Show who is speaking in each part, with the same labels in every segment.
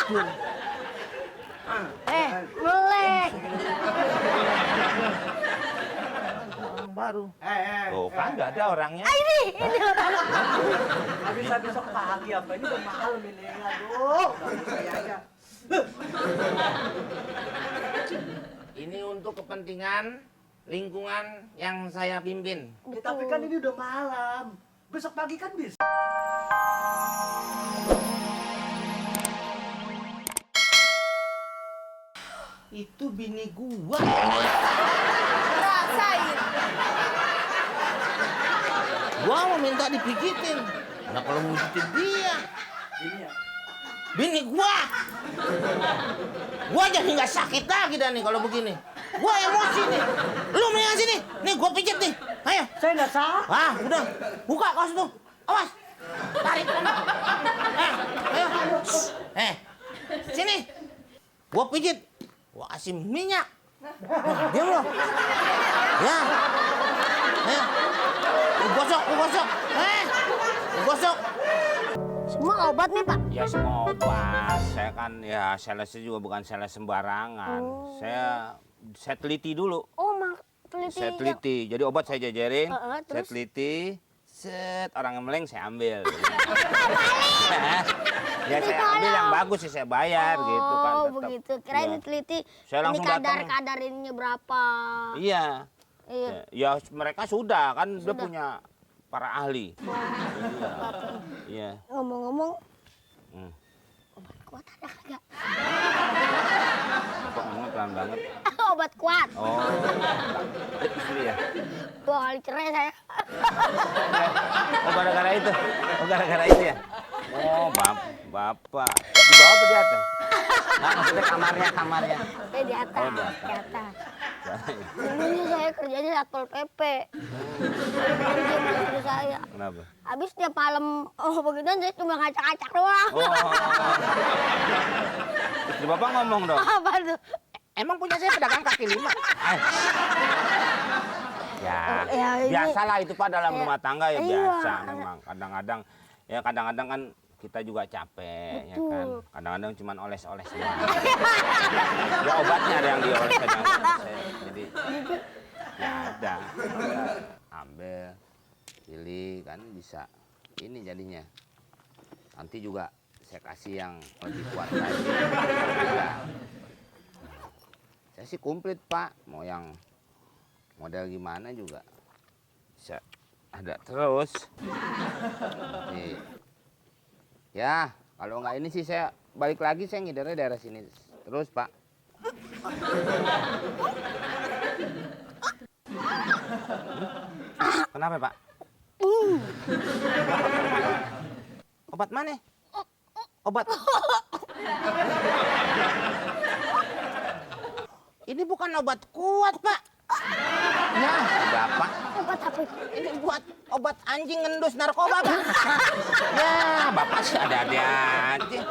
Speaker 1: Melek.
Speaker 2: Orang baru. Tuh kan nggak ada orangnya.
Speaker 1: Ini orang.
Speaker 3: Bisa besok pagi apa ini udah malam ini. Aduh, saya aja.
Speaker 2: Ini untuk kepentingan lingkungan yang saya pimpin.
Speaker 3: Tapi kan ini udah malam. Besok pagi kan bisa.
Speaker 2: Itu bini gua.
Speaker 1: Rasain.
Speaker 2: Gua mau minta dipijitin. Nah kalau mau pijitin dia,
Speaker 3: Ini ya.
Speaker 2: bini gua. Gua jadi nggak sakit lagi dah nih kalau begini. Gua emosi nih. Lu mendingan sini. Nih gua pijit nih. Ayo.
Speaker 3: Saya nggak salah.
Speaker 2: Ah, udah. Buka kaos tuh. Awas. Tarik. Ayo. Sini. Gua pijit. Gua kasih minyak. Nah, diam lo. Ya. Ayo. Gosok. Gosok.
Speaker 1: Semua obat nih, Pak.
Speaker 2: Ya semua obat. Saya kan ya salesnya juga bukan sales sembarangan. Saya teliti dulu.
Speaker 1: Oh, teliti.
Speaker 2: Saya teliti. Jadi obat saya jajarin, saya
Speaker 1: terus?
Speaker 2: teliti. Set, orang ngemeleng saya ambil. Ya saya ambil yang bagus sih saya bayar gitu kan.
Speaker 1: Oh,
Speaker 2: tetap.
Speaker 1: begitu. Kirain
Speaker 2: Ya.
Speaker 1: diteliti.
Speaker 2: Saya
Speaker 1: Ini
Speaker 2: langsung datang.
Speaker 1: kadar ininya berapa.
Speaker 2: Iya.
Speaker 1: Iya.
Speaker 2: Ya mereka sudah kan dia punya para ahli. Iya.
Speaker 1: Ngomong-ngomong,
Speaker 2: Hmm.
Speaker 1: obat kuat ada kagak?
Speaker 2: Kok ngomongnya pelan banget?
Speaker 1: Obat kuat.
Speaker 2: Oh. Istri ya.
Speaker 1: 2 kali cerai saya.
Speaker 2: Oh gara-gara itu. Ya. Oh bapak. Di bawah apa di atas? Nggak maksudnya kamarnya.
Speaker 1: Di atas.
Speaker 2: Oh, di atas.
Speaker 1: Di atas. Dulunya saya kerjanya Satpol PP. Kerja sama istri saya.
Speaker 2: Kenapa?
Speaker 1: Habis tiap malam beginian saya cuma ngacak-ngacak doang.
Speaker 2: Oh. Istri bapak ngomong dong.
Speaker 1: Apa tuh?
Speaker 2: Emang punya saya pedagang kaki 5. Ya,
Speaker 1: Ya, ini-
Speaker 2: biasalah itu Pak dalam
Speaker 1: Ya,
Speaker 2: rumah tangga ya
Speaker 1: iya.
Speaker 2: biasa memang. Kadang-kadang kan kita juga capek ya kan.
Speaker 1: Betul.
Speaker 2: Kadang-kadang cuma oles-oles doang. Ya obatnya ada yang dioles kadang. Jadi ya ada. Ambil, pilih kan bisa. Ini jadinya. Nanti juga saya kasih yang lebih kuat lagi. Ya. Saya sih komplit Pak, mau yang model gimana juga bisa ada terus. Nih. Ya, kalau nggak ini sih saya balik lagi saya ngidernya daerah sini terus Pak. Kenapa Pak? Obat mana? Obat. Ini bukan obat kuat, Pak. Nah, Bapak.
Speaker 1: Obat apa?
Speaker 2: Ini buat obat anjing ngendus narkoba, Pak. Ya, Bapak sih ada-ada aja.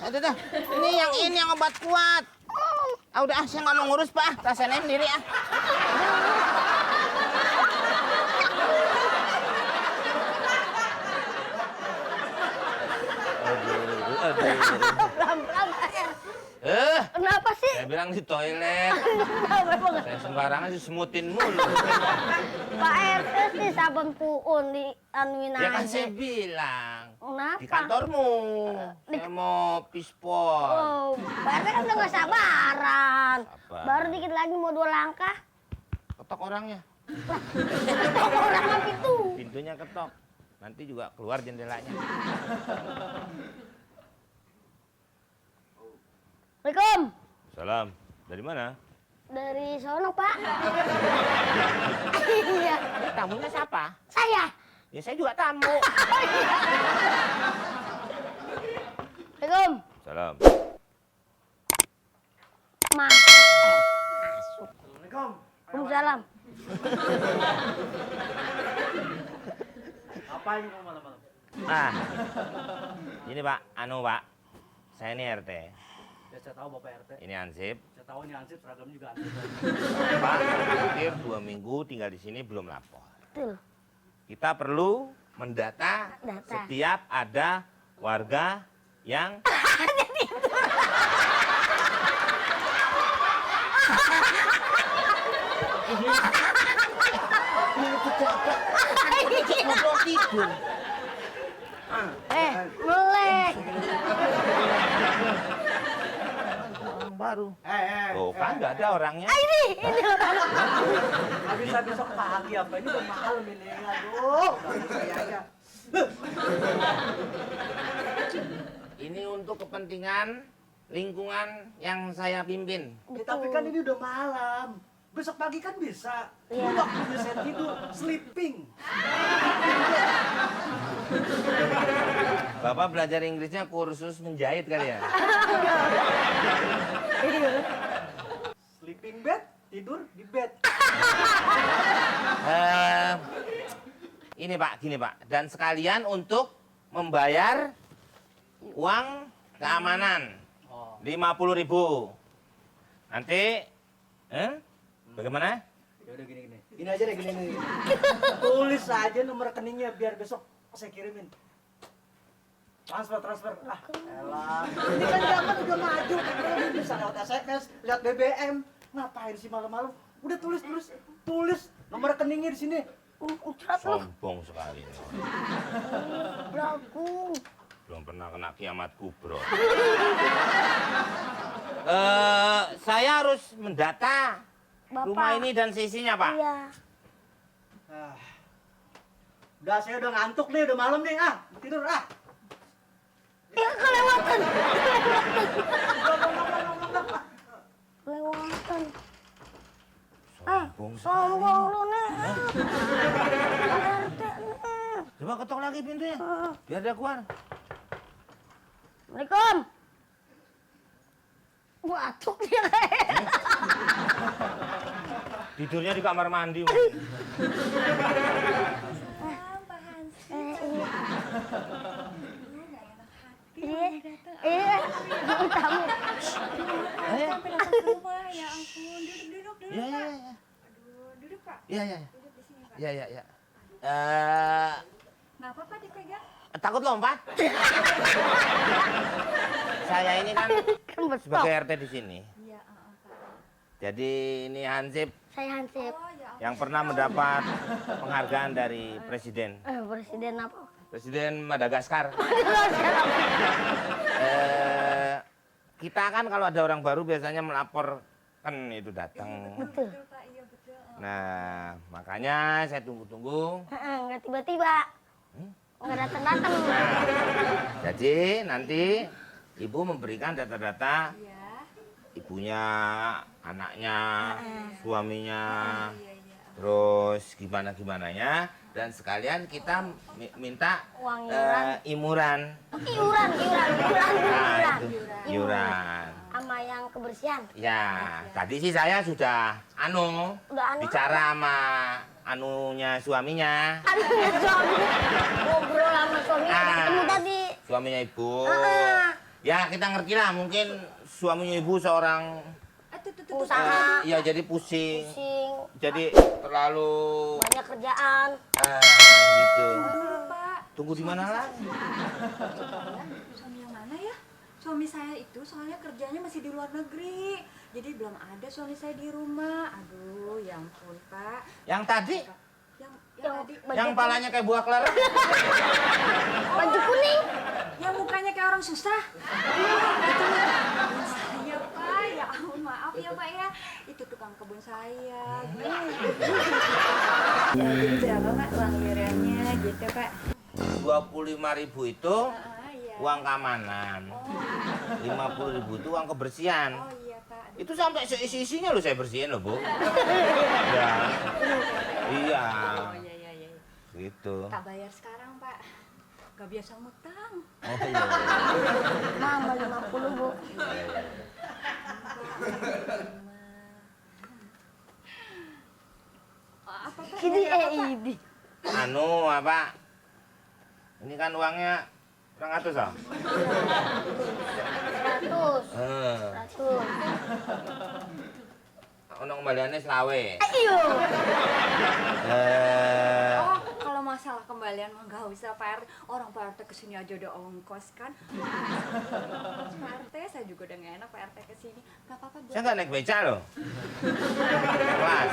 Speaker 2: Aduh, ini yang obat kuat. Ah, udah, saya nggak mau ngurus, Pak. Rasain sendiri, ah.
Speaker 1: Pelan-pelan, Pak R. Kenapa sih?
Speaker 2: Saya bilang di toilet.
Speaker 1: Kenapa?
Speaker 2: Saya sembarangan disemutin mulu.
Speaker 1: Pak RT sih sabun puun di anuin
Speaker 2: Ya kan
Speaker 1: aja.
Speaker 2: saya bilang.
Speaker 1: Kenapa?
Speaker 2: Di kantormu. Saya mau pispon.
Speaker 1: Oh, Pak RT kan udah gak sabaran.
Speaker 2: Sabar.
Speaker 1: Baru dikit lagi mau 2 langkah.
Speaker 2: Ketok orangnya.
Speaker 1: Ketok orang apa itu?
Speaker 2: Pintunya ketok. Nanti juga keluar jendelanya.
Speaker 1: Assalamualaikum.
Speaker 2: Salam. Dari mana?
Speaker 1: Dari sono, Pak. Iya.
Speaker 2: Tamunya siapa?
Speaker 1: Saya.
Speaker 2: Ya saya juga tamu.
Speaker 1: Assalamualaikum.
Speaker 2: Salam.
Speaker 1: Masuk.
Speaker 3: Assalamualaikum.
Speaker 1: Waalaikumsalam.
Speaker 3: Apa ini kamu malam-malam?
Speaker 2: Nah, ini Pak, Pak. Saya ini RT.
Speaker 3: Ya saya tahu Bapak RT.
Speaker 2: Ini Ansip.
Speaker 3: Saya tahu ini ansip seragam juga ansip.
Speaker 2: Pak, hampir 2 minggu tinggal di sini belum lapor.
Speaker 1: Betul.
Speaker 2: Kita perlu mendata
Speaker 1: Data.
Speaker 2: setiap ada warga yang Ini pejabat. Ngobrol tidur.
Speaker 1: Melek.
Speaker 2: Orang baru.
Speaker 3: Eh.
Speaker 2: Oh, kan nggak ada orangnya.
Speaker 1: Ini orang.
Speaker 3: Nggak bisa besok pagi apa? Ini udah malam ini. Aduh, nggak bisa ya.
Speaker 2: Ini untuk kepentingan lingkungan yang saya pimpin.
Speaker 3: Ya, tapi kan ini udah malam. Besok pagi kan bisa. Ini
Speaker 1: Iya.
Speaker 3: waktunya saya tidur, sleeping.
Speaker 2: Bapak belajar Inggrisnya kursus menjahit kali ya?
Speaker 3: Sleeping bed, tidur di bed.
Speaker 2: Ini Pak, gini Pak. Dan sekalian untuk membayar uang keamanan. 50.000. Nanti, bagaimana?
Speaker 3: Ya udah gini. Gini aja deh, gini. Tulis aja nomor rekeningnya biar besok saya kirimin. Transfer. Ah, elah. Ini kan zaman udah maju. Teknologi bisa lewat SMS, lihat BBM. Ngapain sih malam-malam? Udah tulis nomor rekeningnya di sini.
Speaker 1: Ucap lu.
Speaker 2: Sombong sekali.
Speaker 1: Belagu.
Speaker 2: Belum pernah kena kiamat kubro. Saya harus mendata
Speaker 1: Bapak.
Speaker 2: rumah ini dan sisinya, Pak.
Speaker 1: Iya.
Speaker 3: Ah. Udah, saya udah ngantuk nih, udah malam nih. Ah, mau tidur ah.
Speaker 1: Ya kelewatan. Kelewatan.
Speaker 2: Sombong sekali.
Speaker 1: Sombong lu nih. RT nih.
Speaker 2: Coba ketok lagi pintunya, biar dia keluar.
Speaker 1: Assalamualaikum. Batuk dia kayak.
Speaker 2: Tidurnya di kamar mandi.
Speaker 1: Iya, tamu.
Speaker 4: Sampai datang ke rumah, ya ampun. Duduk,
Speaker 2: Iya, iya, iya.
Speaker 4: Aduh, duduk, Pak.
Speaker 2: Iya, iya.
Speaker 4: Duduk di sini, Pak.
Speaker 2: Iya, iya, iya.
Speaker 4: Kenapa, Pak, dipegang?
Speaker 2: Takut lompat? Saya ini kan
Speaker 1: Kan betul.
Speaker 2: sebagai RT di sini.
Speaker 4: Iya, Pak.
Speaker 2: Jadi ini Hansip
Speaker 1: Saya Hansip.
Speaker 4: Oh, ya ampun.
Speaker 2: yang pernah mendapat penghargaan dari Presiden.
Speaker 1: Presiden apa?
Speaker 2: Presiden Madagaskar. Kita kan kalau ada orang baru biasanya melaporkan itu datang.
Speaker 1: Betul.
Speaker 4: Betul, Pak. Iya, betul.
Speaker 2: Nah, makanya saya tunggu-tunggu.
Speaker 1: Nggak tiba-tiba. Nggak datang-datang.
Speaker 2: Jadi nanti Ibu memberikan data-data
Speaker 4: Iya.
Speaker 2: ibunya, anaknya, suaminya,
Speaker 4: Iya, iya.
Speaker 2: terus gimana-gimananya. Dan sekalian kita minta
Speaker 1: Uang
Speaker 2: iuran.
Speaker 1: Iuran.
Speaker 2: Nah, itu iuran.
Speaker 1: Sama yang kebersihan.
Speaker 2: Ya, tadi sih saya sudah
Speaker 1: Udah
Speaker 2: bicara sama anunya suaminya.
Speaker 1: Anunya suami. Ngobrol sama suami. Ketemu tadi.
Speaker 2: Suaminya Ibu.
Speaker 1: Ah.
Speaker 2: Ya, kita ngerti lah, mungkin suaminya Ibu seorang
Speaker 4: Tuh.
Speaker 1: Usaha.
Speaker 2: iya jadi pusing. Jadi terlalu
Speaker 1: Banyak kerjaan.
Speaker 2: gitu.
Speaker 4: Dulu, Pak.
Speaker 2: Tunggu di mana lagi?
Speaker 4: Suami yang mana ya? Suami saya itu soalnya kerjanya masih di luar negeri. Jadi belum ada suami saya di rumah. Aduh, ya ampun, Pak.
Speaker 2: Yang tadi,
Speaker 4: Yang tadi,
Speaker 2: yang palanya kayak buah keler.
Speaker 1: Baju kuning.
Speaker 4: yang mukanya kayak orang susah. Itu saya, Pak. Ya ampun, maaf ya, Pak ya. Itu tukang kebun saya. Jadi berapa, Pak, uang iurannya gitu, Pak?
Speaker 2: 25.000 itu
Speaker 4: Iya.
Speaker 2: uang keamanan. 50.000 itu uang kebersihan.
Speaker 4: Oh iya, Pak.
Speaker 2: Itu sampai seisi-isinya loh saya bersihin loh, Bu. Ya. Iya.
Speaker 4: Oh iya.
Speaker 2: Gitu.
Speaker 4: Tak bayar sekarang, Pak. Gak biasa ngutang.
Speaker 2: Oh iya.
Speaker 1: Mama 50, Bu.
Speaker 4: Apa, Pak?
Speaker 1: Ini
Speaker 4: Dari apa, Pak?
Speaker 1: ini.
Speaker 2: Anu apa? Ini kan uangnya 200 ah.
Speaker 1: 100. 100.
Speaker 2: Ono kembaliannya selawe.
Speaker 1: Ayo.
Speaker 4: Oh, kalau masalah kembalian mah nggak usah, Pak RT. Orang Pak RT kesini aja udah ongkos kan. Pak RT saya juga udah nggak enak Pak RT kesini. Nggak apa-apa.
Speaker 2: Saya nggak naik beca loh. Kelas.